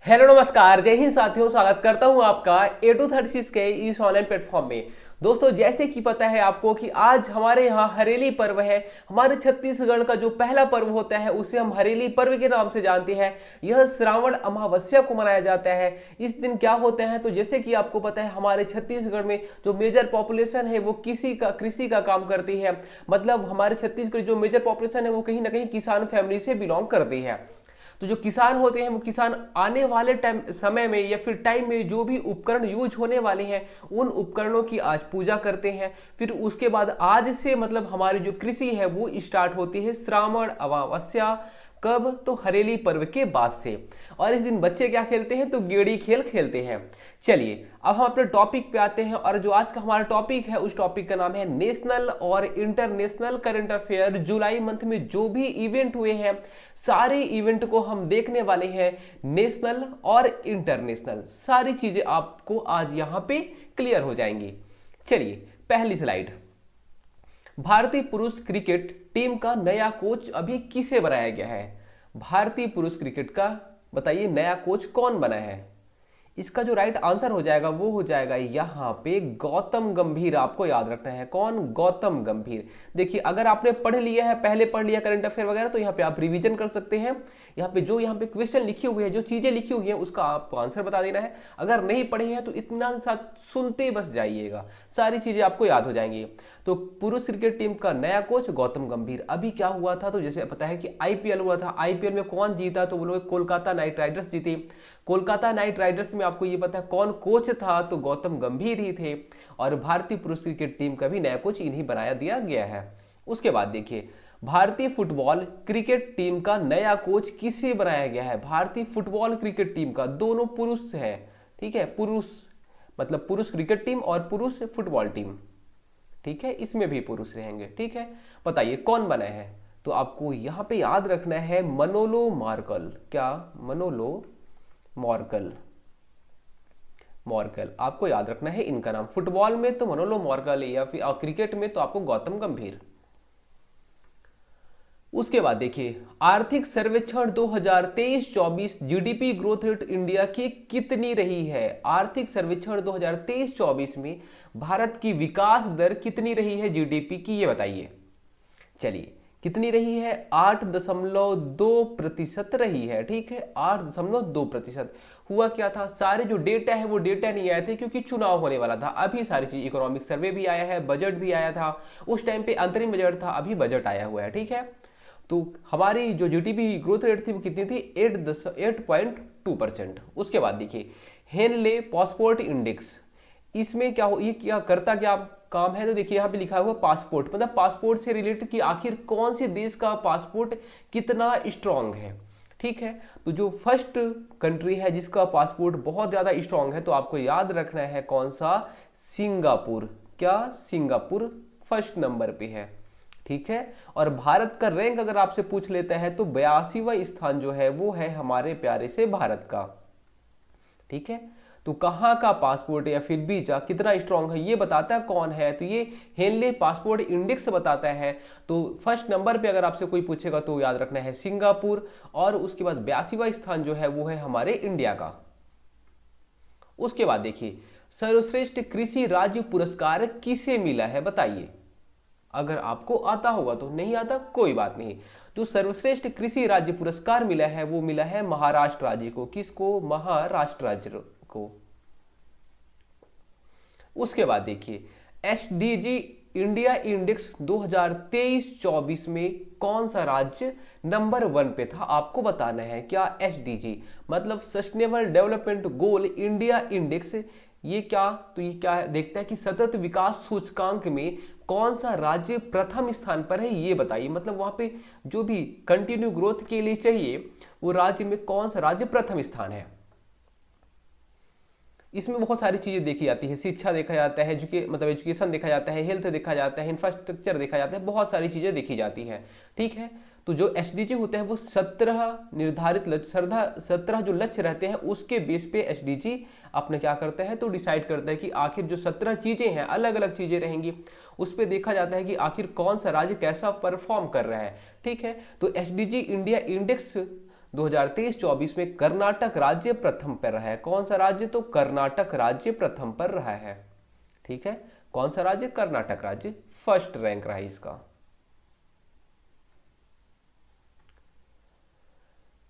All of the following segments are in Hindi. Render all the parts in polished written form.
हेलो नमस्कार, जय हिंद साथियों। स्वागत करता हूं आपका A to Z के इस ऑनलाइन प्लेटफॉर्म में। दोस्तों, जैसे कि पता है आपको कि आज हमारे यहाँ हरेली पर्व है। हमारे छत्तीसगढ़ का जो पहला पर्व होता है उसे हम हरेली पर्व के नाम से जानते हैं। यह श्रावण अमावस्या को मनाया जाता है। इस दिन क्या होता है, तो जैसे कि आपको पता है हमारे छत्तीसगढ़ में जो मेजर पॉपुलेशन है वो कृषि का काम करती है। मतलब हमारे छत्तीसगढ़ जो मेजर पॉपुलेशन है वो कहीं ना कहीं किसान फैमिली से बिलोंग करती है। तो जो किसान होते हैं वो किसान आने वाले टाइम समय में या फिर टाइम में जो भी उपकरण यूज होने वाले हैं उन उपकरणों की आज पूजा करते हैं। फिर उसके बाद आज से मतलब हमारी जो कृषि है वो स्टार्ट होती है श्रावण अमावस्या। कब? तो हरेली पर्व के बाद से। और इस दिन बच्चे क्या खेलते हैं, तो गेड़ी खेल खेलते हैं। चलिए अब हम अपने टॉपिक पे आते हैं, और जो आज का हमारा टॉपिक है उस टॉपिक का नाम है नेशनल और इंटरनेशनल करंट अफेयर। जुलाई मंथ में जो भी इवेंट हुए हैं सारे इवेंट को हम देखने वाले हैं। नेशनल और इंटरनेशनल सारी चीजें आपको आज यहां पे क्लियर हो जाएंगी। चलिए पहली स्लाइड। भारतीय पुरुष क्रिकेट टीम का नया कोच अभी किसे बनाया गया है? भारतीय पुरुष क्रिकेट का बताइए नया कोच कौन बना है? इसका जो राइट आंसर हो जाएगा वो हो जाएगा यहाँ पे गौतम गंभीर। आपको याद रखना है कौन? गौतम गंभीर। देखिए अगर आपने पढ़ लिया है, पहले पढ़ लिया करंट अफेयर वगैरह, तो यहाँ पे आप रिवीजन कर सकते हैं। यहाँ पे क्वेश्चन लिखी हुई है, जो चीजें लिखी हुई है उसका आपको आंसर बता देना है। अगर नहीं पढ़े हैं तो इतना सा सुनते बस जाइएगा, सारी चीजें आपको याद हो जाएंगी। तो पुरुष क्रिकेट टीम का नया कोच गौतम गंभीर। अभी क्या हुआ था, तो जैसे पता है कि आईपीएल हुआ था। आईपीएल में कौन जीता, तो वो लोग कोलकाता नाइट राइडर्स जीती। कोलकाता नाइट राइडर्स में आपको ये पता है कौन कोच था, तो गौतम गंभीर ही थे। और भारतीय पुरुष क्रिकेट टीम का भी नया कोच इन्हीं बनाया दिया गया है। उसके बाद देखिए भारतीय फुटबॉल क्रिकेट टीम का नया कोच किसे बनाया गया है? भारतीय फुटबॉल क्रिकेट टीम का, दोनों पुरुष है, ठीक है, पुरुष मतलब पुरुष क्रिकेट टीम और पुरुष फुटबॉल टीम, ठीक है, इसमें भी पुरुष रहेंगे। ठीक है, बताइए कौन बना है? तो आपको यहां पे याद रखना है मनोलो मार्कल। क्या? मनोलो मॉर्कल। मॉर्कल आपको याद रखना है इनका नाम। फुटबॉल में तो मनोलो मॉर्कल या फिर क्रिकेट में तो आपको गौतम गंभीर। उसके बाद देखिए आर्थिक सर्वेक्षण 2023-24 जीडीपी ग्रोथ रेट इंडिया की कितनी रही है? आर्थिक सर्वेक्षण 2023-24 में भारत की विकास दर कितनी रही है जीडीपी की, ये बताइए। चलिए कितनी रही है? 8.2% रही है। ठीक है, 8.2%। हुआ क्या था, सारे जो डेटा है वो डेटा नहीं आए थे क्योंकि चुनाव होने वाला था। अभी सारी चीज इकोनॉमिक सर्वे भी आया है, बजट भी आया था। उस टाइम पे अंतरिम बजट था, अभी बजट आया हुआ है। ठीक है, तो हमारी जो जीडीपी ग्रोथ रेट थी वो कितनी थी? 8.2%। उसके बाद देखिए हेनले पासपोर्ट इंडेक्स, इसमें क्या हो, ये क्या करता क्या काम है, तो देखिए यहाँ पे लिखा हुआ पासपोर्ट, मतलब पासपोर्ट से रिलेटेड कि आखिर कौन से देश का पासपोर्ट कितना स्ट्रांग है। ठीक है, तो जो फर्स्ट कंट्री है जिसका पासपोर्ट बहुत ज्यादा स्ट्रांग है, तो आपको याद रखना है कौन सा? सिंगापुर। क्या? सिंगापुर फर्स्ट नंबर पे है। ठीक है, और भारत का रैंक अगर आपसे पूछ लेता है तो 82वां स्थान जो है वो है हमारे प्यारे से भारत का। ठीक है, तो कहाँ का पासपोर्ट या फिर वीजा कितना स्ट्रांग है ये बताता है कौन है, तो ये हेनले पासपोर्ट इंडेक्स बताता है। तो फर्स्ट नंबर पे अगर आपसे कोई पूछेगा तो याद रखना है सिंगापुर, और उसके बाद 82वां स्थान जो है वो है हमारे इंडिया का। उसके बाद देखिए सर्वश्रेष्ठ कृषि राज्य पुरस्कार किसे मिला है, बताइए। अगर आपको आता होगा तो, नहीं आता कोई बात नहीं। जो सर्वश्रेष्ठ कृषि राज्य पुरस्कार मिला है वो मिला है महाराष्ट्र राज्य को। किसको? महाराष्ट्र राज्य को। उसके बाद देखिए एसडीजी इंडिया इंडेक्स 2023-24 में कौन सा राज्य नंबर 1 पे था, आपको बताना है। क्या? एसडीजी मतलब sustainable development goal India index. ये क्या, तो ये क्या देखता है कि सतत विकास सूचकांक में कौन सा राज्य प्रथम स्थान पर है, ये बताइए। मतलब वहां पे जो भी कंटिन्यू ग्रोथ के लिए चाहिए वो राज्य में कौन सा राज्य प्रथम स्थान है। इसमें बहुत सारी चीजें देखी जाती है, शिक्षा देखा जाता है, एजुकेशन देखा जाता है, हेल्थ देखा जाता है, इंफ्रास्ट्रक्चर देखा जाता है, बहुत सारी चीजें देखी जाती है। ठीक है, तो जो एसडीजी होते हैं वो 17 निर्धारित लक्ष्य, 17 जो लक्ष्य रहते हैं उसके बेस पे एसडीजी अपने क्या करते हैं, तो डिसाइड करता है कि आखिर जो 17 चीजें हैं, अलग अलग चीजें रहेंगी, उस पर देखा जाता है कि आखिर कौन सा राज्य कैसा परफॉर्म कर रहा है। ठीक है, तो एसडीजी इंडिया इंडेक्स 2023-24 में कर्नाटक राज्य प्रथम पर रहा है। कौन सा राज्य? तो कर्नाटक राज्य प्रथम पर रहा है। ठीक है, कौन सा राज्य? कर्नाटक राज्य फर्स्ट रैंक रहा है इसका।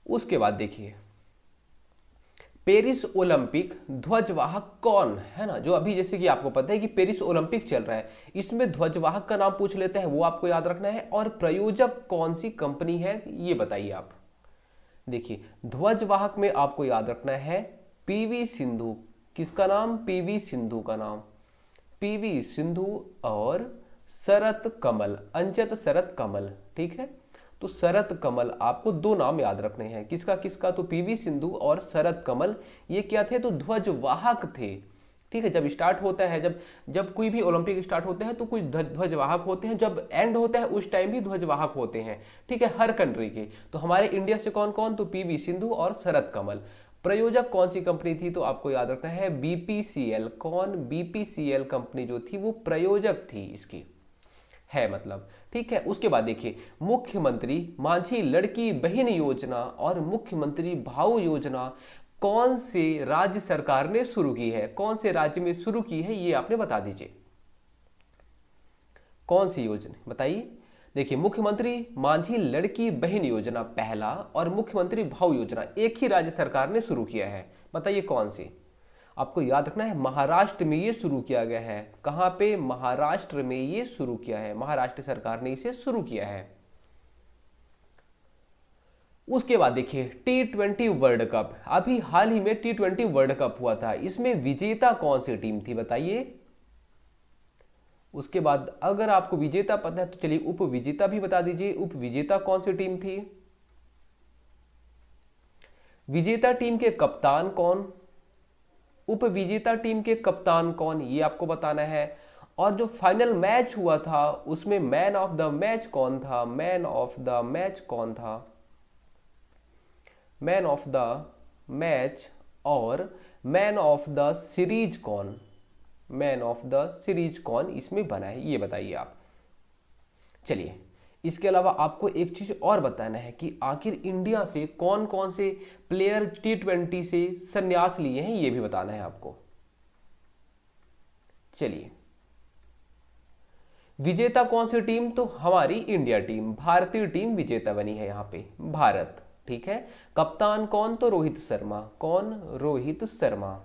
उसके बाद देखिए, पेरिस ओलंपिक ध्वजवाहक कौन है ना, जो अभी जैसे कि आपको पता है कि पेरिस ओलंपिक चल रहा है, इसमें ध्वजवाहक का नाम पूछ लेते हैं, वो आपको याद रखना है। और प्रयोजक कौन सी कंपनी है ये बताइए आप। देखिए, ध्वजवाहक में आपको याद रखना है पीवी सिंधु। किसका नाम? पीवी सिंधु का नाम। पीवी सिंधु और शरत कमल, अंजत शरत कमल। ठीक है, तो शरत कमल आपको दो नाम याद रखने हैं। किसका किसका? तो पीवी सिंधु और शरत कमल, ये क्या थे? तो ध्वजवाहक थे। ठीक है, जब स्टार्ट होता है, जब कोई भी ओलंपिक स्टार्ट होते हैं तो कुछ ध्वजवाहक होते हैं, जब एंड होता है उस टाइम भी ध्वजवाहक होते हैं। ठीक है, हर कंट्री के। तो हमारे इंडिया से कौन कौन? तो पीवी सिंधु और शरत कमल। प्रयोजक कौन सी कंपनी थी? तो आपको याद रखना है बीपीसीएल। कौन? बीपीसीएल कंपनी जो थी वो प्रयोजक थी इसकी, है मतलब। ठीक है, उसके बाद देखिए, मुख्यमंत्री माझी लड़की बहन योजना और मुख्यमंत्री भाऊ योजना कौन से राज्य सरकार ने शुरू की है? कौन से राज्य में शुरू की है ये आपने बता दीजिए। कौन सी योजना बताइए। देखिए, मुख्यमंत्री माझी लड़की बहन योजना पहला और मुख्यमंत्री भाऊ योजना एक ही राज्य सरकार ने शुरू किया है। बताइए कौन सी? आपको याद रखना है महाराष्ट्र में ये शुरू किया गया है। कहां पे? महाराष्ट्र में ये शुरू किया है, महाराष्ट्र सरकार ने इसे शुरू किया है। उसके बाद देखिए, T20 वर्ल्ड कप, अभी हाल ही में T20 वर्ल्ड कप हुआ था, इसमें विजेता कौन सी टीम थी बताइए। उसके बाद अगर आपको विजेता पता है तो चलिए उप विजेता भी बता दीजिए। उप विजेता कौन सी टीम थी? विजेता टीम के कप्तान कौन? उप विजेता टीम के कप्तान कौन, ये आपको बताना है। और जो फाइनल मैच हुआ था उसमें मैन ऑफ द मैच कौन था? मैन ऑफ द मैच कौन था? मैन ऑफ द मैच और मैन ऑफ द सीरीज कौन? मैन ऑफ द सीरीज कौन इसमें बना है, ये बताइए आप। चलिए, इसके अलावा आपको एक चीज और बताना है कि आखिर इंडिया से कौन कौन से प्लेयर T20 से संन्यास लिए हैं, ये भी बताना है आपको। चलिए, विजेता कौन सी टीम? तो हमारी इंडिया टीम, भारतीय टीम विजेता बनी है यहां पे, भारत। ठीक है, कप्तान कौन? तो रोहित शर्मा। कौन? रोहित शर्मा।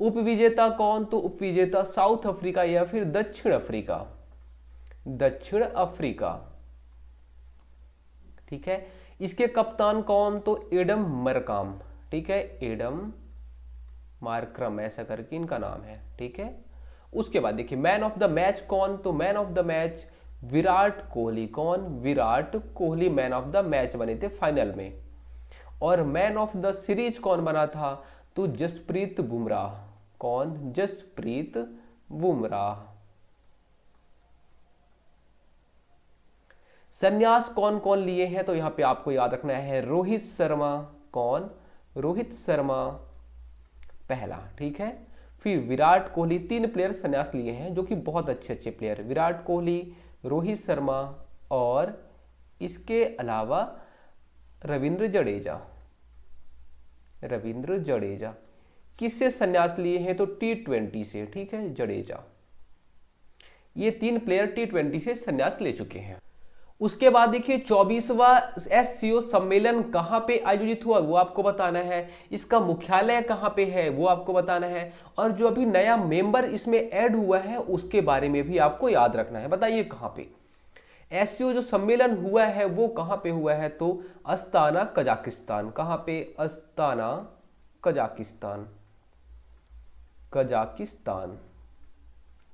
उपविजेता कौन? तो उपविजेता साउथ अफ्रीका या फिर दक्षिण अफ्रीका, दक्षिण अफ्रीका। ठीक है, इसके कप्तान कौन? तो एडम मरकाम। ठीक है, एडम मार्क्रम ऐसा करके इनका नाम है। ठीक है, उसके बाद देखिए, मैन ऑफ द मैच कौन? तो man of the match Virat Kohli. कौन? Virat Kohli man of the match बने थे फाइनल में। और मैन ऑफ द सीरीज कौन बना था? तो जसप्रीत बुमराह। कौन? जसप्रीत बुमराह। संन्यास कौन कौन लिए हैं? तो यहां पे आपको याद रखना है रोहित शर्मा। कौन? रोहित शर्मा पहला। ठीक है, फिर विराट कोहली, तीन प्लेयर संन्यास लिए हैं जो कि बहुत अच्छे अच्छे प्लेयर, विराट कोहली, रोहित शर्मा और इसके अलावा रविंद्र जडेजा। रविंद्र जडेजा किससे संन्यास लिए हैं? तो T20 से। ठीक है, जडेजा। ये तीन प्लेयर T20 से संन्यास ले चुके हैं। उसके बाद देखिए, 24वां SCO सम्मेलन कहां पे आयोजित हुआ वो आपको बताना है। इसका मुख्यालय कहां पे है वो आपको बताना है। और जो अभी नया मेंबर इसमें ऐड हुआ है उसके बारे में भी आपको याद रखना है। बताइए कहां पे SCO जो सम्मेलन हुआ है वो कहां पे हुआ है? तो अस्ताना कजाकिस्तान। कहां पे? Astana Kazakhstan, Kazakhstan.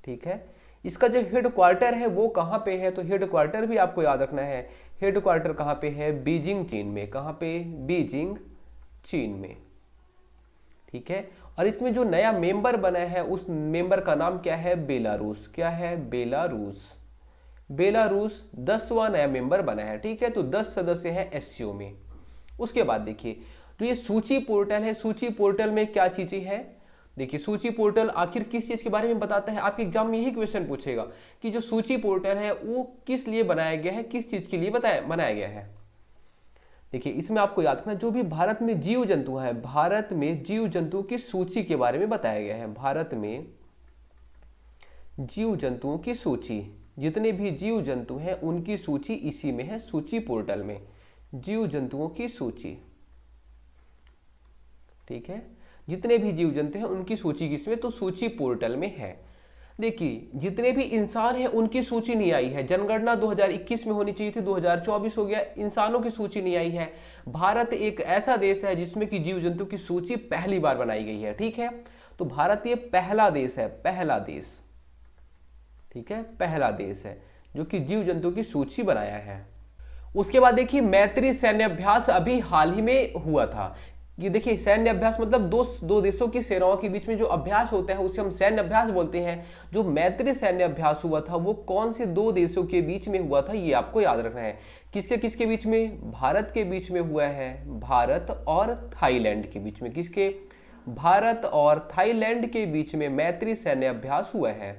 ठीक है, इसका जो हेडक्वार्टर है वो कहां पे है? तो हेडक्वार्टर भी आपको याद रखना है। हेडक्वार्टर कहां पे है? बीजिंग चीन में। कहां पे? बीजिंग चीन में। ठीक है, और इसमें जो नया मेंबर बना है उस मेंबर का नाम क्या है? बेलारूस। क्या है? बेलारूस। बेलारूस 10वां नया मेंबर बना है। ठीक है, तो 10 सदस्य हैं SCO में। उसके बाद देखिए, तो ये सूची पोर्टल है, सूची पोर्टल में क्या चीजें हैं? देखिए, सूची पोर्टल आखिर किस चीज के बारे में बताता है? आपके एग्जाम में यही क्वेश्चन पूछेगा कि जो सूची पोर्टल है वो किस लिए बनाया गया है, किस चीज के लिए बनाया गया है। देखिए इसमें आपको याद रखना, जो भी भारत में जीव जंतु हैं, भारत में जीव जंतुओं की सूची के बारे में बताया गया है। भारत में जीव जंतुओं की सूची, जितने भी जीव जंतु हैं उनकी सूची इसी में है, सूची पोर्टल में जीव जंतुओं की सूची। ठीक है, जितने भी जीव जंतु हैं उनकी सूची किसमें, तो सूची पोर्टल में है। देखिए जितने भी इंसान हैं उनकी सूची नहीं आई है। जनगणना 2021 में होनी चाहिए थी, 2024 हो गया, इंसानों की सूची नहीं आई है। भारत एक ऐसा देश है जिसमें कि जीव जंतु की सूची पहली बार बनाई गई है। ठीक है, तो भारत ये पहला देश है, पहला देश, ठीक है, पहला देश है जो कि जीव जंतु की सूची बनाया है। उसके बाद देखिए मैत्री सैन्य अभ्यास अभी हाल ही में हुआ था। ये देखिए सैन्य अभ्यास मतलब दो देशों की सेनाओं के बीच में जो अभ्यास होता है उसे हम सैन्य अभ्यास बोलते हैं। जो मैत्री सैन्य अभ्यास हुआ था वो कौन से दो देशों के बीच में हुआ था, ये आपको याद रखना है। किससे किसके बीच में, भारत के बीच में हुआ है, भारत और थाईलैंड के बीच में। किसके, भारत और थाईलैंड के बीच में मैत्री सैन्य अभ्यास हुआ है।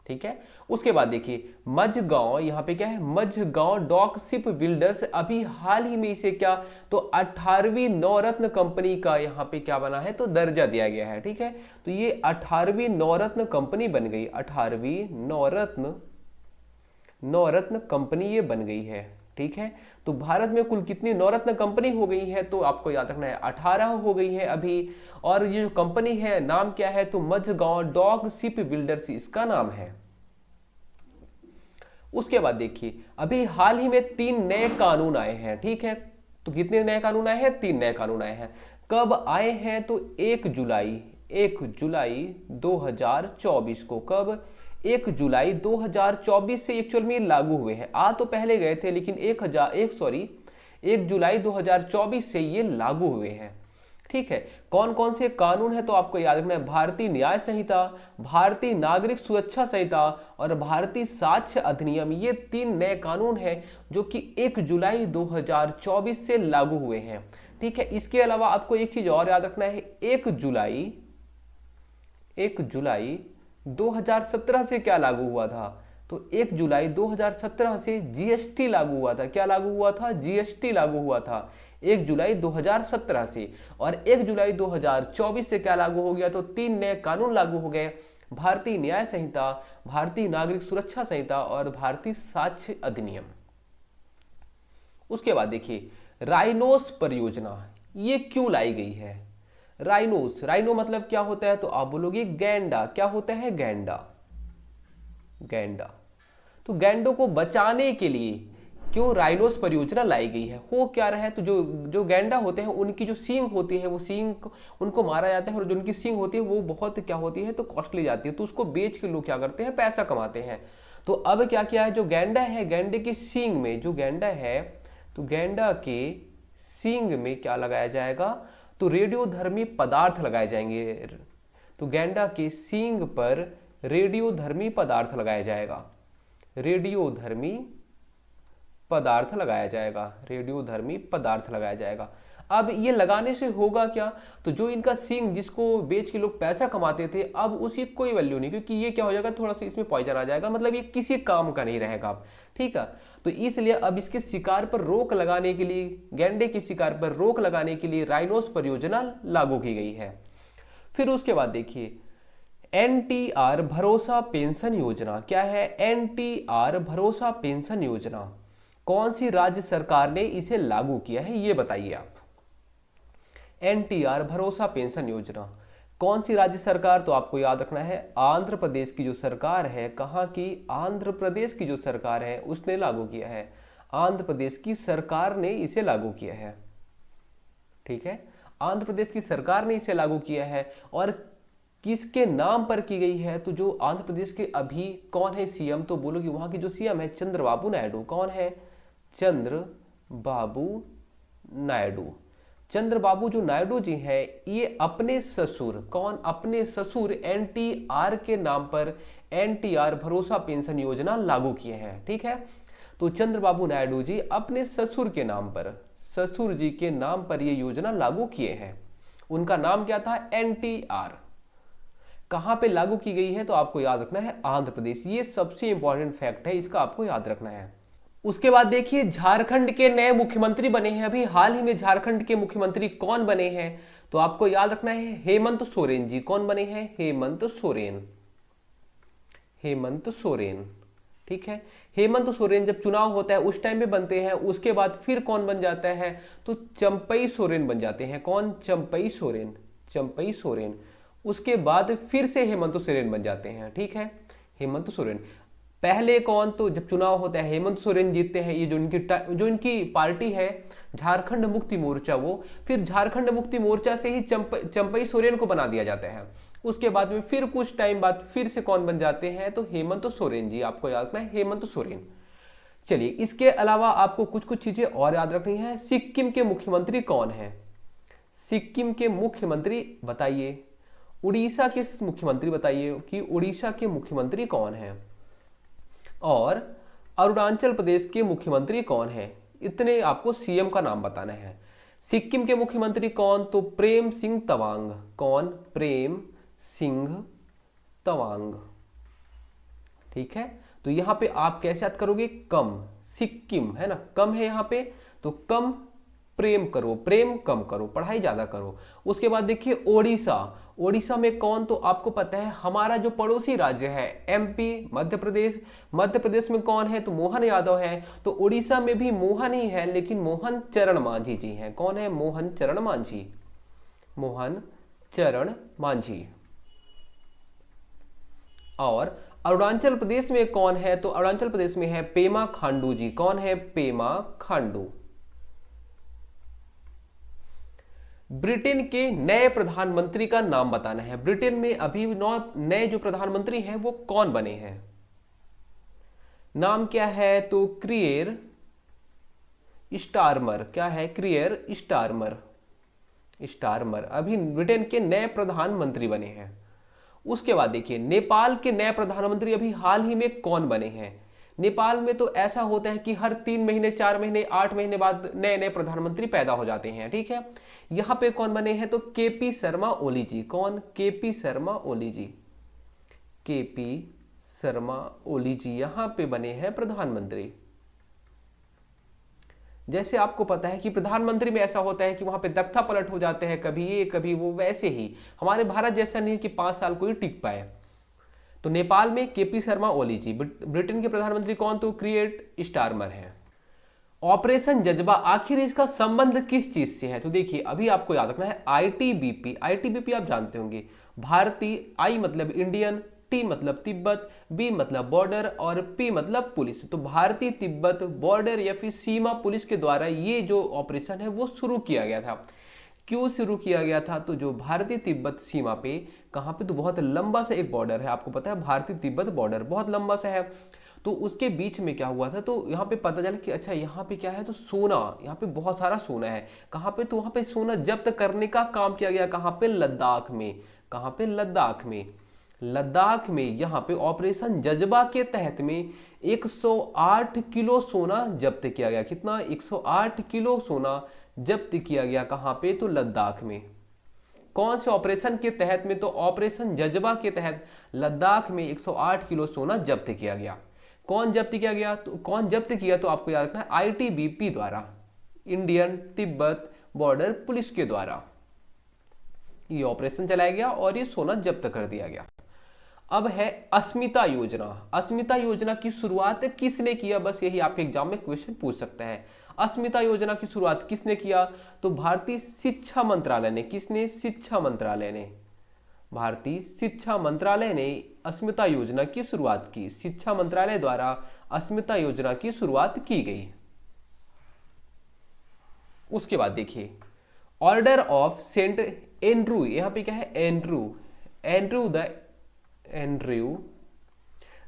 ठीक है, उसके बाद देखिए मझगांव, यहाँ पे क्या है, मझगांव डॉक शिप बिल्डर्स, अभी हाल ही में इसे क्या, तो 18वीं नवरत्न कंपनी का यहाँ पे क्या बना है, तो दर्जा दिया गया है। ठीक है, तो ये 18वीं नवरत्न कंपनी बन गई, 18वीं नवरत्न कंपनी ये बन गई है। ठीक है, तो भारत में कुल कितनी नवरत्न कंपनी हो गई है, तो आपको याद रखना है 18 हो गई है अभी। और ये जो कंपनी है नाम क्या है, तो मझगांव डॉक शिप बिल्डर्स इसका नाम है। उसके बाद देखिए अभी हाल ही में 3 नए कानून आए हैं। ठीक है, तो कितने नए कानून आए हैं, 3 नए कानून आए हैं। कब आए हैं, तो 1 जुलाई 2024 को। कब, 1 जुलाई 2024 से एक्चुअल में लागू हुए हैं। आ तो पहले गए थे लेकिन 1 जुलाई 2024 से ये लागू हुए हैं। ठीक है, कौन कौन से कानून है, तो आपको याद रखना है भारतीय न्याय संहिता, भारतीय नागरिक सुरक्षा संहिता और भारतीय साक्ष्य अधिनियम। ये 3 नए कानून हैं जो कि 1 जुलाई 2024 से लागू हुए हैं। ठीक है, इसके अलावा आपको एक चीज और याद रखना है, 1 जुलाई 2017 से क्या लागू हुआ था, तो 1 जुलाई 2017 से जीएसटी लागू हुआ था। क्या लागू हुआ था, जीएसटी लागू हुआ था 1 जुलाई 2017 से। और 1 जुलाई 2024 से क्या लागू हो गया, तो 3 नए कानून लागू हो गए, भारतीय न्याय संहिता, भारतीय नागरिक सुरक्षा संहिता और भारतीय साक्ष्य अधिनियम। उसके बाद देखिए राइनोस परियोजना, ये क्यों लाई गई है। राइनो मतलब क्या होता है, तो आप बोलोगे गैंडा। क्या होता है, गैंडा। तो गैंडों को बचाने के लिए क्यों राइनोस परियोजना लाई गई है। हो क्या रहा है, तो जो गैंडा होते हैं उनकी जो सींग होती है, वो सींग उनको मारा जाता है और जो उनकी सींग होती है वो बहुत क्या होती है, तो कॉस्टली जाती है। तो उसको बेच के लोग क्या करते हैं, पैसा कमाते हैं। तो अब क्या किया है, जो गैंडा है, गैंडे की सींग में, जो गैंडा है तो गैंडा के सींग में क्या लगाया जाएगा, तो रेडियोधर्मी पदार्थ लगाए जाएंगे। तो गैंडा के सींग पर रेडियोधर्मी पदार्थ लगाया जाएगा, रेडियोधर्मी पदार्थ लगाया जाएगा। अब ये लगाने से होगा क्या, तो जो इनका सींग जिसको बेच के लोग पैसा कमाते थे, अब उसकी कोई वैल्यू नहीं, क्योंकि ये क्या हो जाएगा, थोड़ा सा इसमें पॉइजन आ जाएगा, मतलब ये किसी काम का नहीं रहेगा अब। ठीक है, तो इसलिए अब इसके शिकार पर रोक लगाने के लिए, गैंडे के शिकार पर रोक लगाने के लिए राइनोस परियोजना लागू की गई है। फिर उसके बाद देखिए एनटीआर भरोसा पेंशन योजना। क्या है, एनटीआर भरोसा पेंशन योजना, कौन सी राज्य सरकार ने इसे लागू किया है, ये बताइए आप। एनटीआर भरोसा पेंशन योजना कौन सी राज्य सरकार, तो आपको याद रखना है आंध्र प्रदेश की जो सरकार है। कहाँ की, आंध्र प्रदेश की जो सरकार है उसने लागू किया है, आंध्र प्रदेश की सरकार ने इसे लागू किया है। ठीक है, आंध्र प्रदेश की सरकार ने इसे लागू किया है। और किसके नाम पर की गई है, तो जो आंध्र प्रदेश के अभी कौन है सीएम, तो बोलोगे वहां के जो सीएम है चंद्रबाबू नायडू। कौन है, चंद्रबाबू जो नायडू जी हैं, ये अपने ससुर, कौन, अपने ससुर एनटीआर के नाम पर एनटीआर भरोसा पेंशन योजना लागू किए हैं। ठीक है, तो चंद्रबाबू नायडू जी अपने ससुर के नाम पर, ससुर जी के नाम पर ये योजना लागू किए हैं। उनका नाम क्या था, एनटीआर। कहां पे लागू की गई है, तो आपको याद रखना है आंध्र प्रदेश। ये सबसे इंपॉर्टेंट फैक्ट है, इसका आपको याद रखना है। उसके बाद देखिए झारखंड के नए मुख्यमंत्री बने हैं, अभी हाल ही में झारखंड के मुख्यमंत्री कौन बने हैं, तो आपको याद रखना है हेमंत सोरेन जी। कौन बने हैं? हेमंत सोरेन। हेमंत सोरेन, ठीक है। हेमंत सोरेन जब चुनाव होता है उस टाइम में बनते हैं। उसके बाद फिर कौन बन जाता है? तो चंपई सोरेन बन जाते हैं। कौन? चंपई सोरेन। चंपई सोरेन। उसके बाद फिर से हेमंत सोरेन बन जाते हैं, ठीक है। हेमंत सोरेन पहले कौन? तो जब चुनाव होता है हेमंत सोरेन जीतते हैं। ये जो इनकी पार्टी है झारखंड मुक्ति मोर्चा, वो फिर झारखंड मुक्ति मोर्चा से ही चंपई सोरेन को बना दिया जाता है। उसके बाद में फिर कुछ टाइम बाद फिर से कौन बन जाते हैं? तो हेमंत सोरेन जी। आपको याद रखना है हेमंत सोरेन। चलिए, इसके अलावा आपको कुछ कुछ चीजें और याद रखनी है। सिक्किम के मुख्यमंत्री कौन है? सिक्किम के मुख्यमंत्री बताइए। उड़ीसा के मुख्यमंत्री बताइए कि उड़ीसा के मुख्यमंत्री कौन है। और अरुणाचल प्रदेश के मुख्यमंत्री कौन है? इतने आपको सीएम का नाम बताना है। सिक्किम के मुख्यमंत्री कौन? तो प्रेम सिंह तवांग। कौन? प्रेम सिंह तवांग, ठीक है। तो यहां पे आप कैसे याद करोगे? कम, सिक्किम है ना, कम है यहां पे, तो कम प्रेम करो, प्रेम कम करो, पढ़ाई ज्यादा करो। उसके बाद देखिए ओडिशा। ओडिशा में कौन? तो आपको पता है हमारा जो पड़ोसी राज्य है एमपी, मध्य प्रदेश। मध्य प्रदेश में कौन है? तो मोहन यादव है। तो ओडिशा में भी मोहन ही है, लेकिन मोहन चरण मांझी जी हैं। कौन है? मोहन चरण मांझी। मोहन चरण मांझी। और अरुणाचल प्रदेश में कौन है? तो अरुणाचल प्रदेश में है पेमा खांडू जी। कौन है? पेमा खांडू। ब्रिटेन के नए प्रधानमंत्री का नाम बताना है। ब्रिटेन में अभी नए जो प्रधानमंत्री हैं वो कौन बने हैं? नाम क्या है? तो क्रिएर स्टारमर। क्या है? क्रिएर स्टारमर। स्टारमर अभी ब्रिटेन के नए प्रधानमंत्री बने हैं। उसके बाद देखिए नेपाल के नए प्रधानमंत्री अभी हाल ही में कौन बने हैं। नेपाल में तो ऐसा होता है कि हर 3 महीने, 4 महीने, 8 महीने बाद नए नए प्रधानमंत्री पैदा हो जाते हैं, ठीक है। यहां पे कौन बने हैं? तो केपी शर्मा ओली जी। कौन? केपी शर्मा ओली जी। केपी शर्मा ओली जी यहां पे बने हैं प्रधानमंत्री। जैसे आपको पता है कि प्रधानमंत्री में ऐसा होता है कि वहां पे तख्ता पलट हो जाते हैं, कभी ये कभी वो, वैसे ही हमारे भारत जैसा नहीं है कि 5 साल कोई टिक पाए। तो नेपाल में केपी शर्मा ओली जी। ब्रिटेन के प्रधानमंत्री कौन? तो क्रिएट स्टारमर है। ऑपरेशन जज्बा आखिर इसका संबंध किस चीज से है? तो देखिए अभी आपको याद रखना है आईटीबीपी। आईटीबीपी आप जानते होंगे, भारतीय, आई मतलब इंडियन, टी मतलब तिब्बत, बी मतलब बॉर्डर और पी मतलब पुलिस। तो भारतीय तिब्बत बॉर्डर या फिर सीमा पुलिस के द्वारा ये जो ऑपरेशन है वो शुरू किया गया था। क्यों शुरू किया गया था? तो जो भारतीय तिब्बत सीमा पे, कहाँ पे? तो बहुत लंबा सा एक बॉर्डर है, आपको पता है भारतीय तिब्बत बॉर्डर बहुत लंबा सा है। तो उसके बीच में क्या हुआ था? तो यहाँ पे पता चला कि अच्छा यहाँ पे क्या है? तो सोना, यहाँ पे बहुत सारा सोना है। कहाँ पे? तो वहाँ पे सोना जब्त करने का काम किया गया। कहाँ पे? लद्दाख में। कहाँ पे? लद्दाख में। लद्दाख में यहाँ पे ऑपरेशन जज्बा के तहत में 108 किलो सोना जब्त किया गया। कितना? 108 किलो सोना जब्त किया गया। कहाँ पे? तो लद्दाख में। कौन से ऑपरेशन के तहत में? तो ऑपरेशन जज्बा के तहत लद्दाख में 108 किलो सोना जब्त किया गया। कौन जब्त किया गया? तो कौन जब्त किया? तो आपको याद रखना है आईटीबीपी द्वारा, इंडियन तिब्बत बॉर्डर पुलिस के द्वारा ये ऑपरेशन चलाया गया और ये सोना जब्त कर दिया गया। अब है अस्मिता योजना। अस्मिता योजना की शुरुआत किसने किया? बस यही आपके एग्जाम में क्वेश्चन पूछ सकता है। अस्मिता योजना की शुरुआत किसने किया? तो भारतीय शिक्षा मंत्रालय ने। किसने? शिक्षा मंत्रालय ने। भारतीय शिक्षा मंत्रालय ने अस्मिता योजना की शुरुआत की। शिक्षा मंत्रालय द्वारा अस्मिता योजना की शुरुआत की गई। उसके बाद देखिए ऑर्डर ऑफ सेंट एंड्रू। यहां पे क्या है? Andrew. Andrew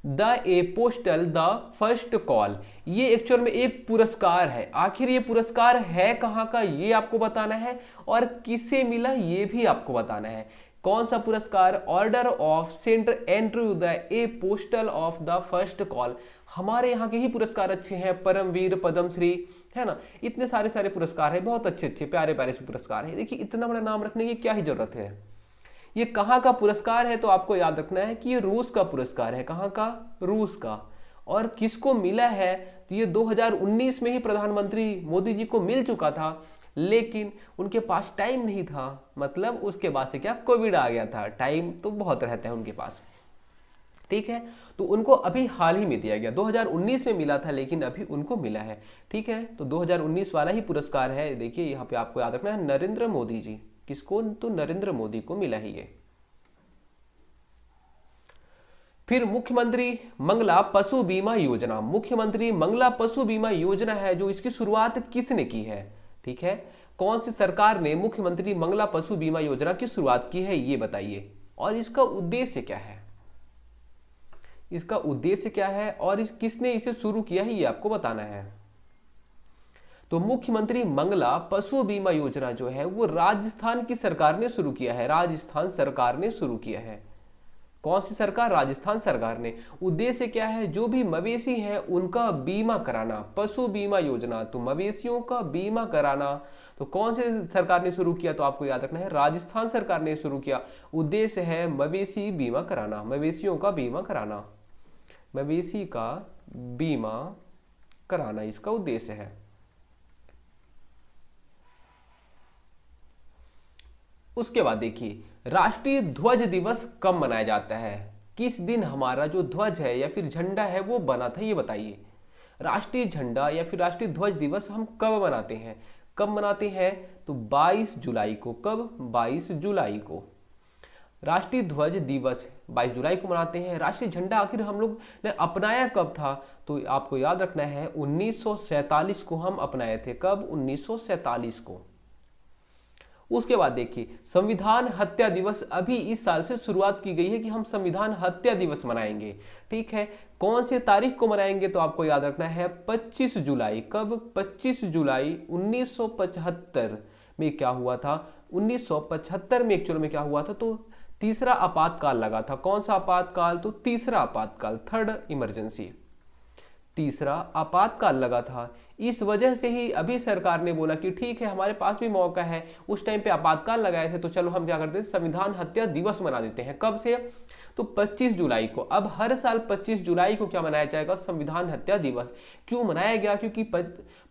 the apostle the First call. ये एक्चुअल में एक पुरस्कार है। आखिर ये पुरस्कार है कहां का ये आपको बताना है, और किसे मिला ये भी आपको बताना है। कौन सा पुरस्कार? Order of Saint Andrew the Apostle of the First Call. हमारे यहाँ के ही पुरस्कार अच्छे हैं, परमवीर, पद्मश्री, है ना, इतने सारे पुरस्कार है, बहुत अच्छे अच्छे प्यारे प्यारे से पुरस्कार है। देखिए इतना बड़ा नाम रखने की क्या ही जरूरत है। ये कहाँ का पुरस्कार है? तो आपको याद रखना है कि ये रूस का पुरस्कार है। कहाँ का? रूस का। और किसको मिला है? तो ये 2019 में ही प्रधानमंत्री मोदी जी को मिल चुका था, लेकिन उनके पास टाइम नहीं था। मतलब उसके बाद से क्या, कोविड आ गया था। टाइम तो बहुत रहता है उनके पास, ठीक है। तो उनको अभी हाल ही में दिया गया, 2019 में मिला था लेकिन अभी उनको मिला है, ठीक है। तो 2019 वाला ही पुरस्कार है। देखिए यहाँ पे आपको याद रखना है, नरेंद्र मोदी जी। किसको, तो नरेंद्र मोदी को मिला है ये। फिर मुख्यमंत्री मंगला पशु बीमा योजना, मुख्यमंत्री मंगला पशु बीमा योजना है जो इसकी शुरुआत किसने की है, ठीक है। कौन सी सरकार ने मुख्यमंत्री मंगला पशु बीमा योजना की शुरुआत की है, ये बताइए। और इसका उद्देश्य क्या है, इसका उद्देश्य क्या है और किसने इसे शुरू किया है, ये आपको बताना है। तो मुख्यमंत्री मंगला पशु बीमा योजना जो है वो राजस्थान की सरकार ने शुरू किया है, राजस्थान सरकार ने शुरू किया है। कौन सी सरकार, राजस्थान सरकार ने। उद्देश्य क्या है, जो भी मवेशी हैं उनका बीमा कराना, पशु बीमा योजना। तो मवेशियों का बीमा कराना, तो कौन से सरकार ने शुरू किया, तो आपको याद रखना है राजस्थान सरकार ने शुरू किया। उद्देश्य है मवेशी बीमा कराना, मवेशियों का बीमा कराना, मवेशी का बीमा कराना इसका उद्देश्य है। उसके बाद देखिए, राष्ट्रीय ध्वज दिवस कब मनाया जाता है, किस दिन हमारा जो ध्वज है या फिर झंडा है वो बना था, ये बताइए। राष्ट्रीय झंडा या फिर राष्ट्रीय ध्वज दिवस हम कब मनाते हैं, कब मनाते हैं, तो 22 जुलाई को। कब, 22 जुलाई को राष्ट्रीय ध्वज दिवस 22 जुलाई को मनाते हैं। राष्ट्रीय झंडा आखिर हम लोग ने अपनाया कब था, तो आपको याद रखना है 1947 को हम अपनाए थे। कब, 1947 को। उसके बाद देखिए, संविधान हत्या दिवस अभी इस साल से शुरुआत की गई है कि हम संविधान हत्या दिवस मनाएंगे, ठीक है। कौन से तारीख को मनाएंगे, तो आपको याद रखना है 25 जुलाई। कब, 25 जुलाई 1975 में क्या हुआ था, 1975 में एक्चुअल में क्या हुआ था, तो तीसरा आपातकाल लगा था। कौन सा आपातकाल, तो तीसरा आपातकाल, थर्ड इमरजेंसी, तीसरा आपातकाल लगा था। इस वजह से ही अभी सरकार ने बोला कि ठीक है हमारे पास भी मौका है, उस टाइम पे आपातकाल लगाए थे तो चलो हम क्या करते हैं, संविधान हत्या दिवस मना देते हैं। कब से, तो 25 जुलाई को। अब हर साल 25 जुलाई को क्या मनाया जाएगा, संविधान हत्या दिवस। क्यों मनाया गया, क्योंकि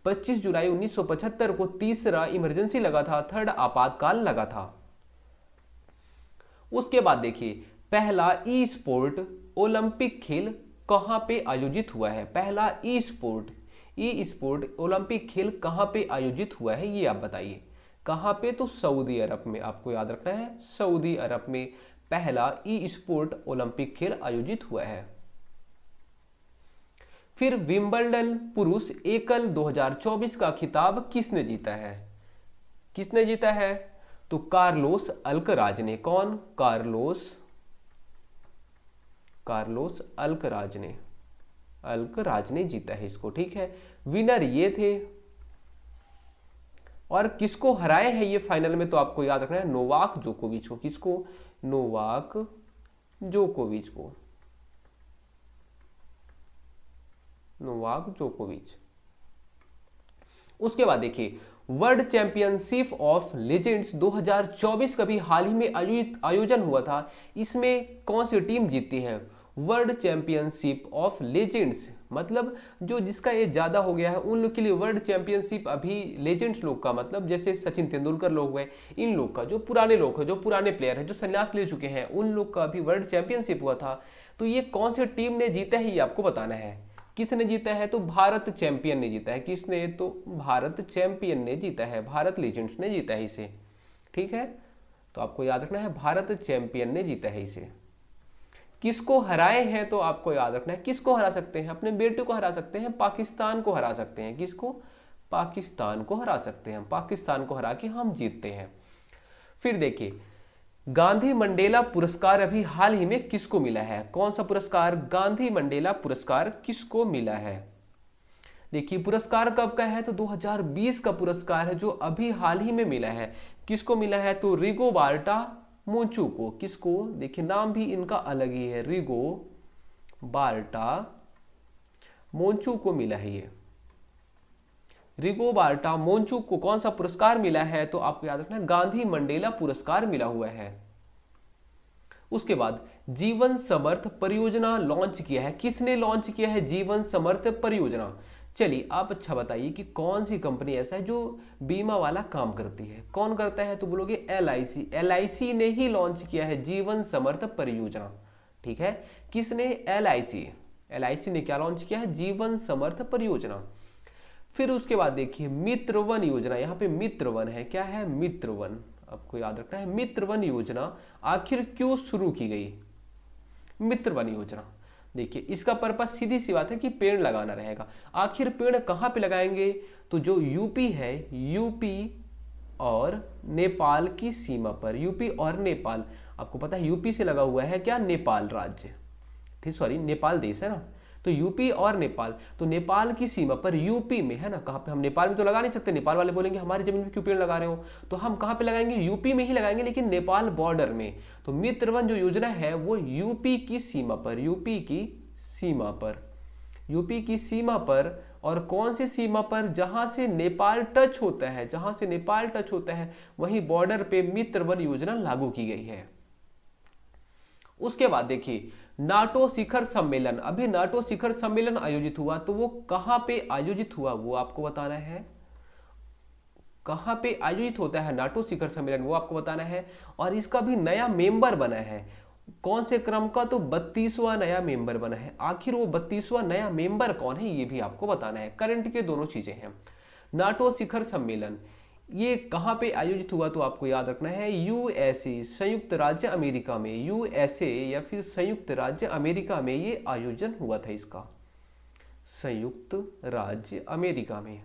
25 जुलाई 1975 को तीसरा इमरजेंसी लगा था, थर्ड आपातकाल लगा था। उसके बाद देखिए, पहला ई स्पोर्ट ओलंपिक खेल कहां पे आयोजित हुआ है, पहला ई स्पोर्ट ओलंपिक खेल कहां पे आयोजित हुआ है, ये आप बताइए। कहां पे, तो सऊदी अरब में। आपको याद रखना है सऊदी अरब में पहला ई स्पोर्ट ओलंपिक खेल आयोजित हुआ है। फिर विंबलडन पुरुष एकल 2024 का खिताब किसने जीता है, किसने जीता है, तो कार्लोस अल्कराज ने। कौन, कार्लोस अल्कराज ने जीता है इसको, ठीक है। विनर ये थे, और किसको हराए हैं ये फाइनल में, तो आपको याद रखना है नोवाक जोकोविच को। किसको, नोवाक जोकोविच को, नोवाक जोकोविच। उसके बाद देखिए, वर्ल्ड चैंपियनशिप ऑफ लेजेंड्स 2024 का भी हाल ही में आयोजन हुआ था। इसमें कौन सी टीम जीती है, वर्ल्ड चैंपियनशिप ऑफ लेजेंड्स, मतलब जो जिसका एज ज्यादा हो गया है उन लोग के लिए वर्ल्ड चैंपियनशिप। अभी लेजेंड्स लोग का मतलब जैसे सचिन तेंदुलकर लोग हुए, इन लोग का, जो पुराने लोग हैं, जो पुराने प्लेयर हैं, जो संन्यास ले चुके हैं, उन लोग का अभी वर्ल्ड चैंपियनशिप हुआ था। तो ये कौन सी टीम ने जीता है ये आपको बताना है। किसने जीता है, तो भारत चैंपियन ने जीता है। किसने, तो भारत चैंपियन ने जीता है, भारत लेजेंड्स ने जीता है इसे, ठीक है। तो आपको याद रखना है भारत चैंपियन ने जीता है इसे। किसको हराए हैं, तो आपको याद रखना है किसको हरा सकते हैं, अपने बेटे को हरा सकते हैं, पाकिस्तान को हरा सकते हैं। किसको, पाकिस्तान को हरा सकते हैं, पाकिस्तान को हरा के हम जीतते हैं। फिर देखिए, गांधी मंडेला पुरस्कार अभी हाल ही में किसको मिला है, कौन सा पुरस्कार, गांधी मंडेला पुरस्कार किसको मिला है। देखिए पुरस्कार कब का है, तो 2020 का पुरस्कार है जो अभी हाल ही में मिला है। किसको मिला है, तो रिगोबार्टा मोंचू को। किसको, देखिए नाम भी इनका अलग ही है, रिगोबार्टा मोंचू को मिला है ये। रिगोबार्टा मोंचू को कौन सा पुरस्कार मिला है, तो आपको याद रखना है गांधी मंडेला पुरस्कार मिला हुआ है। उसके बाद जीवन समर्थ परियोजना लॉन्च किया है, किसने लॉन्च किया है जीवन समर्थ परियोजना। चलिए आप अच्छा बताइए कि कौन सी कंपनी ऐसा है जो बीमा वाला काम करती है। कौन करता है तो बोलोगे LIC। LIC ने ही लॉन्च किया है जीवन समर्थ परियोजना। ठीक है, किसने? LIC। LIC ने क्या लॉन्च किया है? जीवन समर्थ परियोजना। फिर उसके बाद देखिए मित्र वन योजना। यहाँ पे मित्र वन है, क्या है? मित्र वन, आपको याद रखना है। मित्र वन योजना आखिर क्यों शुरू की गई? मित्र वन योजना, देखिए इसका पर्पस सीधी सी बात है कि पेड़ लगाना रहेगा। आखिर पेड़ कहाँ पे लगाएंगे? तो जो यूपी है, यूपी और नेपाल की सीमा पर। यूपी और नेपाल, आपको पता है यूपी से लगा हुआ है क्या? नेपाल राज्य, ठीक, सॉरी नेपाल देश है ना। तो यूपी और नेपाल, तो नेपाल की सीमा पर यूपी में है ना, कहाँ पे? हम नेपाल में तो लगा नहीं सकते, नेपाल वाले बोलेंगे हमारी जमीन में क्यों पेड़ लगा रहे हो, तो हम कहाँ पे लगाएंगे? यूपी में ही लगाएंगे, लेकिन नेपाल बॉर्डर में। तो मित्र वन जो योजना है वो यूपी की सीमा पर, यूपी की सीमा पर, यूपी की सीमा पर। और कौन सी सीमा पर? जहां से नेपाल टच होता है, जहां से नेपाल टच होता है वहीं बॉर्डर पे मित्र वन योजना लागू की गई है। उसके बाद देखिए नाटो शिखर सम्मेलन। अभी नाटो शिखर सम्मेलन आयोजित हुआ, तो वो कहां पे आयोजित हुआ वो आपको बताना है। कहां पे आयोजित होता है नाटो शिखर सम्मेलन वो आपको बताना है। और इसका भी नया मेंबर बना है, कौन से क्रम का? तो 32वां नया मेंबर बना है। आखिर वो 32वां नया मेंबर कौन है ये भी आपको बताना है। करंट के दोनों चीजें हैं। नाटो शिखर सम्मेलन ये कहाँ पे आयोजित हुआ तो आपको याद रखना है USA, संयुक्त राज्य अमेरिका में। USA या फिर संयुक्त राज्य अमेरिका में ये आयोजन हुआ था इसका, संयुक्त राज्य अमेरिका में।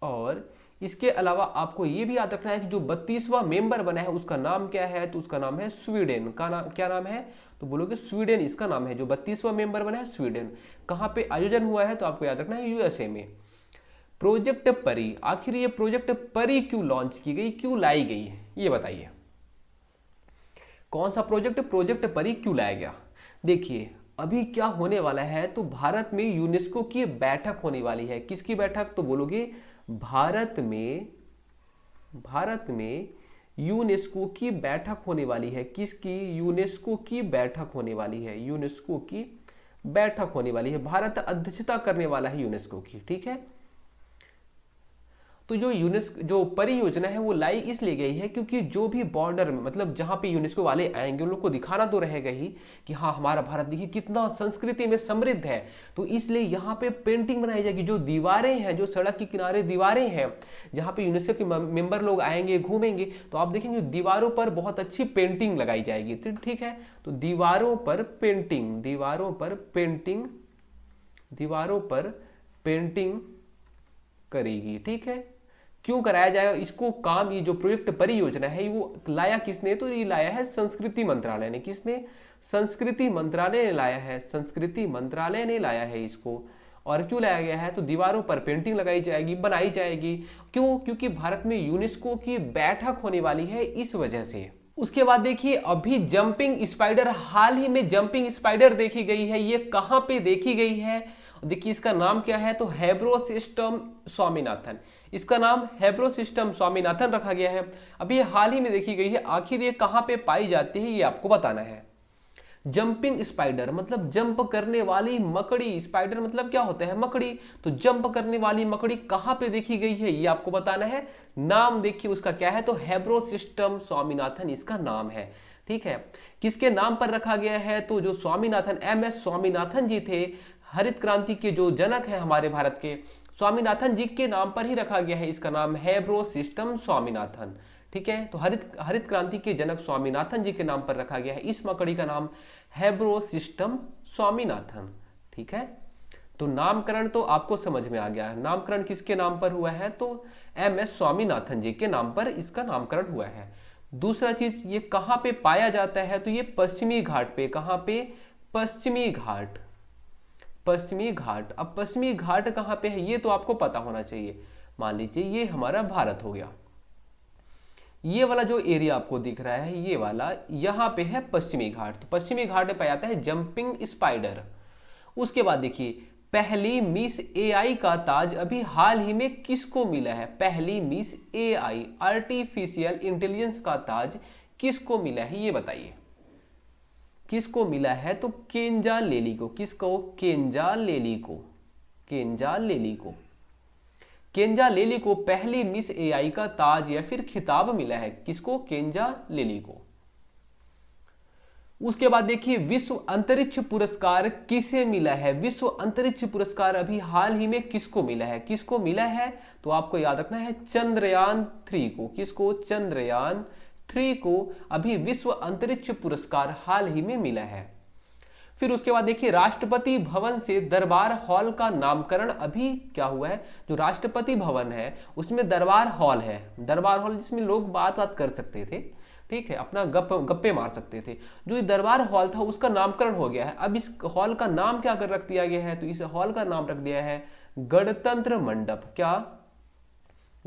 और इसके अलावा आपको ये भी याद रखना है कि जो 32वां मेंबर बना है उसका नाम क्या है? तो उसका नाम है स्वीडन का। क्या नाम है? तो बोलोगे स्वीडन इसका नाम है। जो 32वां मेंबर बना है स्वीडन। कहाँ पे आयोजन हुआ है? तो आपको याद रखना है USA में। प्रोजेक्ट परी, आखिर ये प्रोजेक्ट परी क्यों लॉन्च की गई, क्यों लाई गई है ये बताइए। कौन सा प्रोजेक्ट? प्रोजेक्ट परी क्यों लाया गया? देखिए अभी क्या होने वाला है, तो भारत में यूनेस्को की बैठक होने वाली है। किसकी बैठक? तो बोलोगे भारत में यूनेस्को की बैठक होने वाली है। किसकी? यूनेस्को की बैठक होने वाली है। यूनेस्को की बैठक होने वाली है। भारत अध्यक्षता करने वाला है यूनेस्को की, ठीक है। तो जो परियोजना है वो लाई इसलिए गई है क्योंकि जो भी बॉर्डर में, मतलब जहां पे यूनेस्को वाले आएंगे उन लोग को दिखाना तो रहेगा ही कि हाँ हमारा भारत देखिए कितना संस्कृति में समृद्ध है। तो इसलिए यहाँ पे पेंटिंग बनाई जाएगी। जो दीवारें हैं, जो सड़क के किनारे दीवारें हैं, जहाँ पे यूनेस्को के मेंबर लोग आएंगे घूमेंगे, तो आप देखेंगे दीवारों पर बहुत अच्छी पेंटिंग लगाई जाएगी, ठीक है। तो दीवारों पर पेंटिंग करेगी, ठीक है। क्यों कराया जाएगा इसको काम? ये जो प्रोजेक्ट परियोजना है वो लाया किसने? तो ये लाया है संस्कृति मंत्रालय ने। किसने? संस्कृति मंत्रालय ने लाया है। संस्कृति मंत्रालय ने लाया है इसको। और क्यों लाया गया है? तो दीवारों पर पेंटिंग लगाई जाएगी, बनाई जाएगी। क्यों? क्योंकि भारत में यूनेस्को की बैठक होने वाली है, इस वजह से। उसके बाद देखिए अभी जंपिंग स्पाइडर, हाल ही में जंपिंग स्पाइडर देखी गई है। ये कहां पे देखी गई है? देखिए इसका नाम क्या है? तो हेब्रोसिस्टम स्वामीनाथन। इसका नाम हेब्रोसिस्टम स्वामीनाथन रखा गया है। अभी ये हाल ही में देखी गई है। आखिर ये कहां पे पाई जाती है ये आपको बताना है। जंपिंग स्पाइडर मतलब जंप करने वाली मकड़ी। स्पाइडर मतलब क्या होता है? मकड़ी। तो जंप करने वाली मकड़ी कहां पे देखी गई है ये आपको बताना है। नाम देखिए उसका क्या है? तो हेब्रोसिस्टम स्वामीनाथन इसका नाम है, ठीक है। किसके नाम पर रखा गया है? तो जो स्वामीनाथन, MS स्वामीनाथन जी थे, हरित क्रांति के जो जनक है हमारे भारत के, स्वामीनाथन जी के नाम पर ही रखा गया है। इसका नाम हेब्रोसिस्टम स्वामीनाथन, ठीक है। तो हरित क्रांति के जनक स्वामीनाथन जी के नाम पर रखा गया है इस मकड़ी का नाम हेब्रोसिस्टम स्वामीनाथन, ठीक है। तो नामकरण तो आपको समझ में आ गया है। नामकरण किसके नाम पर हुआ है? तो MS स्वामीनाथन जी के नाम पर इसका नामकरण हुआ है। दूसरा चीज, ये कहां पे पाया जाता है? तो ये पश्चिमी घाट पे। कहां पे? पश्चिमी घाट। पश्चिमी घाट। अब पश्चिमी घाट कहां पे है ये तो आपको पता होना चाहिए। मान लीजिए ये हमारा भारत हो गया, ये वाला जो एरिया आपको दिख रहा है ये वाला, यहां पे है पश्चिमी घाट। तो पश्चिमी घाट में पाया जाता है जंपिंग स्पाइडर। उसके बाद देखिए पहली मिस AI का ताज अभी हाल ही में किसको मिला है? पहली मिस AI आर्टिफिशियल इंटेलिजेंस का ताज किसको मिला है ये बताइए। किसको मिला है? तो केंजा लेली को। किसको? केंजा लेली को। केंजा लेली को। केंजा लेली को पहली मिस एआई का ताज या फिर खिताब मिला है। किसको? केंजा लेली को। उसके बाद देखिए विश्व अंतरिक्ष पुरस्कार किसे मिला है? विश्व अंतरिक्ष पुरस्कार अभी हाल ही में किसको मिला है? किसको मिला है? तो आपको याद रखना है चंद्रयान 3 को। किसको? चंद्रयान 3 को अभी विश्व अंतरिक्ष पुरस्कार हाल ही में मिला है। फिर उसके बाद देखिए राष्ट्रपति भवन से दरबार हॉल का नामकरण अभी क्या हुआ है? जो राष्ट्रपति भवन है उसमें दरबार हॉल है। दरबार हॉल जिसमें लोग बात कर सकते थे, ठीक है, अपना गप्पे मार सकते थे। जो ये दरबार हॉल था उसका नामकरण हो गया है। अब इस हॉल का नाम क्या कर रख दिया गया है? तो इस हॉल का नाम रख दिया है गणतंत्र मंडप। क्या?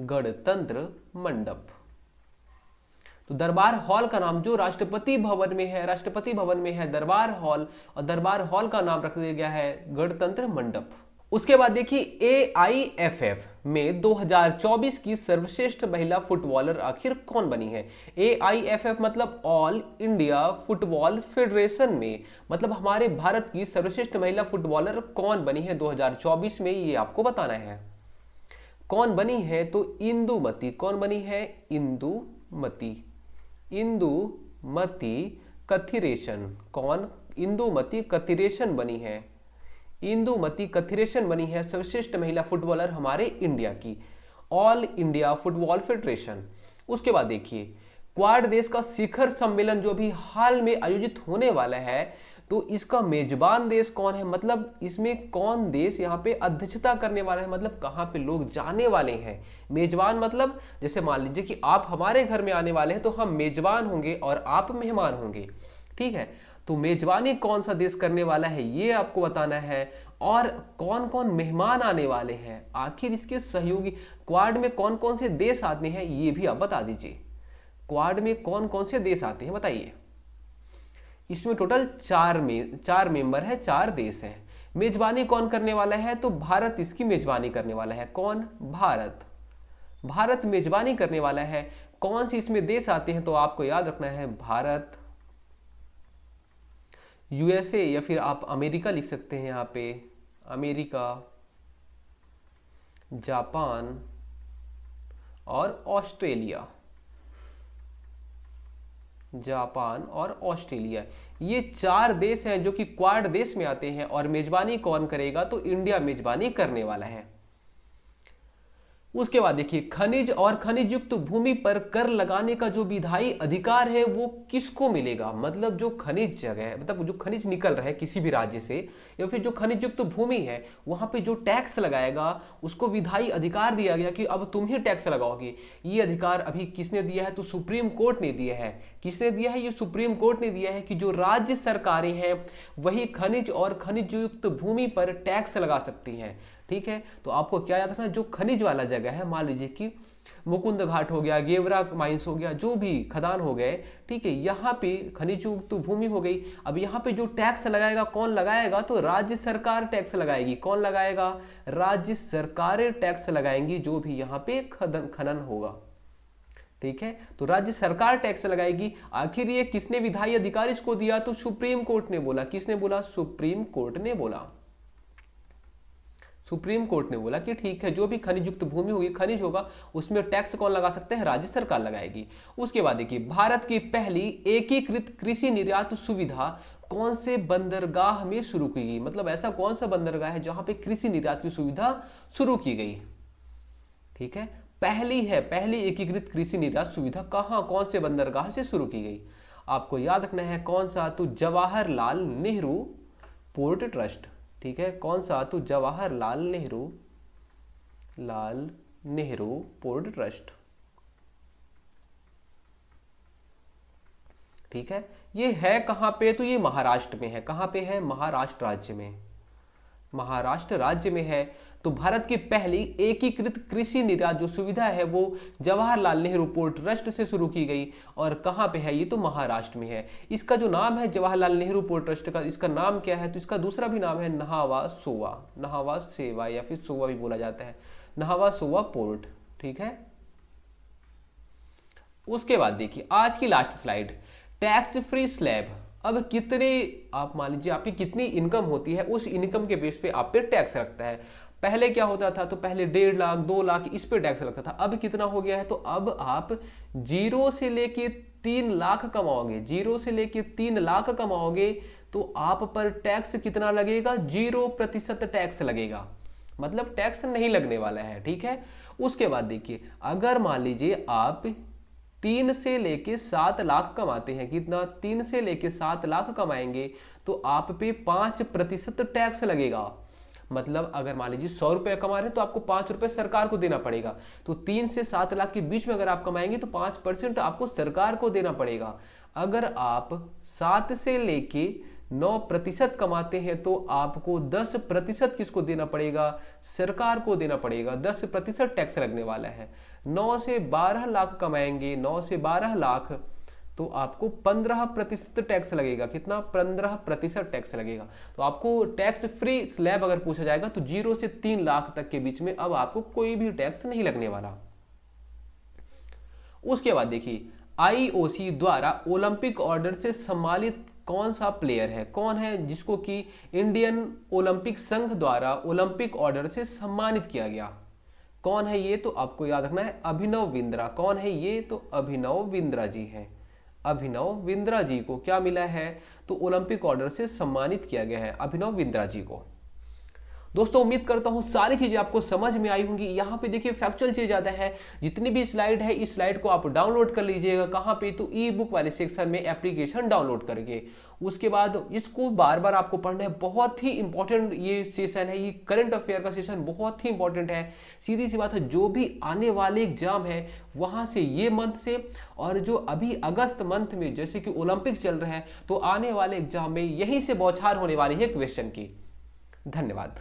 गणतंत्र मंडप। तो दरबार हॉल का नाम जो राष्ट्रपति भवन में है, राष्ट्रपति भवन में है दरबार हॉल, और दरबार हॉल का नाम रख दिया गया है गणतंत्र मंडप। उसके बाद देखिए AIFF में 2024 की सर्वश्रेष्ठ महिला फुटबॉलर आखिर कौन बनी है? AIFF मतलब ऑल इंडिया फुटबॉल फेडरेशन में, मतलब हमारे भारत की सर्वश्रेष्ठ महिला फुटबॉलर कौन बनी है 2024 में, ये आपको बताना है। कौन बनी है? तो इंदुमती। कौन बनी है? इंदुमती। इंदुमती कथिरेशन। कौन? इंदुमती कथिरेशन बनी है। इंदुमती कथिरेशन बनी है सर्वश्रेष्ठ महिला फुटबॉलर हमारे इंडिया की, ऑल इंडिया फुटबॉल फेडरेशन। उसके बाद देखिए क्वाड देश का शिखर सम्मेलन जो भी हाल में आयोजित होने वाला है, तो इसका मेजबान देश कौन है? मतलब इसमें कौन देश यहाँ पे अध्यक्षता करने वाला है? मतलब कहाँ पे लोग जाने वाले हैं? मेजबान मतलब जैसे मान लीजिए कि आप हमारे घर में आने वाले हैं तो हम मेजबान होंगे और आप मेहमान होंगे, ठीक है। तो मेजबानी कौन सा देश करने वाला है ये आपको बताना है, और कौन कौन मेहमान आने वाले हैं, आखिर इसके सहयोगी क्वाड में कौन कौन से देश आते हैं ये भी आप बता दीजिए। क्वाड में कौन कौन से देश आते हैं बताइए। इसमें टोटल चार मेंबर है, 4 देश हैं। मेजबानी कौन करने वाला है? तो भारत इसकी मेजबानी करने वाला है। कौन? भारत। भारत मेजबानी करने वाला है। कौन से इसमें देश आते हैं? तो आपको याद रखना है भारत, USA, या फिर आप अमेरिका लिख सकते हैं यहाँ पे, अमेरिका, जापान और ऑस्ट्रेलिया। जापान और ऑस्ट्रेलिया, ये 4 देश हैं जो कि क्वाड देश में आते हैं। और मेजबानी कौन करेगा? तो इंडिया मेजबानी करने वाला है। उसके बाद देखिए खनिज और खनिज युक्त भूमि पर कर लगाने का जो विधायी अधिकार है वो किसको मिलेगा? मतलब जो खनिज जगह है, मतलब जो खनिज निकल रहा है किसी भी राज्य से, या फिर जो खनिज युक्त भूमि है वहां पे जो टैक्स लगाएगा उसको विधायी अधिकार दिया गया कि अब तुम ही टैक्स लगाओगे। ये अधिकार अभी किसने दिया है? तो सुप्रीम कोर्ट ने दिया है। किसने दिया है? ये सुप्रीम कोर्ट ने दिया है कि जो राज्य सरकारें हैं वही खनिज और खनिज युक्त भूमि पर टैक्स लगा सकती हैं, ठीक है। तो आपको क्या याद रखना है? जो खनिज वाला जगह है, मान लीजिए कि मुकुंद घाट हो गया, गेवरा माइंस हो गया, जो भी खदान हो गए, ठीक है, यहाँ पे खनिज युक्त भूमि हो गई। अब यहाँ पे जो टैक्स लगाएगा कौन लगाएगा? तो राज्य सरकार टैक्स लगाएगी। कौन लगाएगा? राज्य सरकारें टैक्स लगाएंगी जो भी यहाँ पे खनन होगा, ठीक है। तो राज्य सरकार टैक्स लगाएगी। आखिर ये किसने विधायी अधिकार इसको दिया? तो सुप्रीम कोर्ट ने बोला। किसने बोला? सुप्रीम कोर्ट ने बोला। सुप्रीम कोर्ट ने बोला कि ठीक है, जो भी खनिज युक्त भूमि होगी, खनिज होगा, उसमें टैक्स कौन लगा सकते हैं? राज्य सरकार लगाएगी। उसके बाद देखिए भारत की पहली एकीकृत कृषि निर्यात सुविधा कौन से बंदरगाह में शुरू की गई? मतलब ऐसा कौन सा बंदरगाह है जहां पे कृषि निर्यात की सुविधा शुरू की गई, ठीक है। पहली एकीकृत कृषि निर्यात सुविधा कहां, कौन से बंदरगाह से शुरू की गई? आपको याद रखना है कौन सा? तो जवाहरलाल नेहरू पोर्ट ट्रस्ट, ठीक है। कौन सा? तो जवाहरलाल नेहरू पोर्ट ट्रस्ट, ठीक है। ये है कहां पे? तो ये महाराष्ट्र में है। कहां पे है? महाराष्ट्र राज्य में। महाराष्ट्र राज्य में है। तो भारत की पहली एकीकृत कृषि निर्यात जो सुविधा है वो जवाहरलाल नेहरू पोर्ट ट्रस्ट से शुरू की गई। और कहाँ पे है ये? तो महाराष्ट्र में है। इसका जो नाम है जवाहरलाल नेहरू पोर्ट ट्रस्ट का, इसका नाम क्या है? तो इसका दूसरा भी नाम है नहावा सोवा, नहावा सेवा, या फिर सोवा भी बोला जाता है, नहावा सोवा पोर्ट, ठीक है। उसके बाद देखिए आज की last slide, tax free slab अब कितने, आप मान लीजिए आपकी कितनी इनकम होती है, उस इनकम के बेस पे आप पे टैक्स लगता है। पहले क्या होता था, तो पहले 1.5 लाख 2 लाख इस पे टैक्स लगता था। अब कितना हो गया है, तो अब आप 0 से लेके 3 लाख कमाओगे, 0 से लेके 3 लाख कमाओगे तो आप पर टैक्स कितना लगेगा, 0% टैक्स लगेगा, मतलब टैक्स नहीं लगने वाला है। ठीक है। उसके बाद देखिए, अगर मान लीजिए आप 3 से लेके 7 लाख कमाते हैं, कितना, 3 से लेके 7 लाख कमाएंगे तो आप पे 5% टैक्स लगेगा। मतलब अगर मान लीजिए 100 रुपये कमा रहे हैं तो आपको 5 रुपये सरकार को देना पड़ेगा। तो 3 से 7 लाख के बीच में अगर आप कमाएंगे तो 5% आपको सरकार को देना पड़ेगा। अगर आप 7 से लेके 9% कमाते हैं तो आपको 10% किसको देना पड़ेगा, सरकार को देना पड़ेगा। 10% टैक्स लगने वाला है। 9 से 12 लाख कमाएंगे, 9 से 12 लाख, तो आपको 15% टैक्स लगेगा। कितना, 15% टैक्स लगेगा। तो आपको टैक्स फ्री स्लैब अगर पूछा जाएगा तो 0 से 3 लाख तक के बीच में अब आपको कोई भी टैक्स नहीं लगने वाला। उसके बाद देखिए, आईओसी द्वारा ओलंपिक ऑर्डर से सम्मानित कौन सा प्लेयर है, कौन है जिसको कि इंडियन ओलंपिक संघ द्वारा ओलंपिक ऑर्डर से सम्मानित किया गया, कौन है ये, तो आपको याद रखना है अभिनव बिंद्रा। कौन है ये, तो अभिनव बिंद्रा जी हैं। अभिनव बिंद्रा जी को क्या मिला है, तो ओलंपिक ऑर्डर से सम्मानित किया गया है अभिनव बिंद्रा जी को। दोस्तों उम्मीद करता हूं सारी चीजें आपको समझ में आई होंगी। यहाँ पे देखिए फैक्चुअल चीज ज्यादा है, जितनी भी स्लाइड है इस स्लाइड को आप डाउनलोड कर लीजिएगा। कहाँ पे, तो ई बुक वाले सेक्शन में एप्लीकेशन डाउनलोड करके। उसके बाद इसको बार बार आपको पढ़ना है, बहुत ही इंपॉर्टेंट ये सेशन है, ये करंट अफेयर का सेशन बहुत ही इंपॉर्टेंट है। सीधी सी बात है, जो भी आने वाले एग्जाम है वहां से, ये मंथ से, और जो अभी अगस्त मंथ में जैसे कि ओलंपिक चल रहा है, तो आने वाले एग्जाम में यहीं से बौछार होने वाली है क्वेश्चन की। धन्यवाद।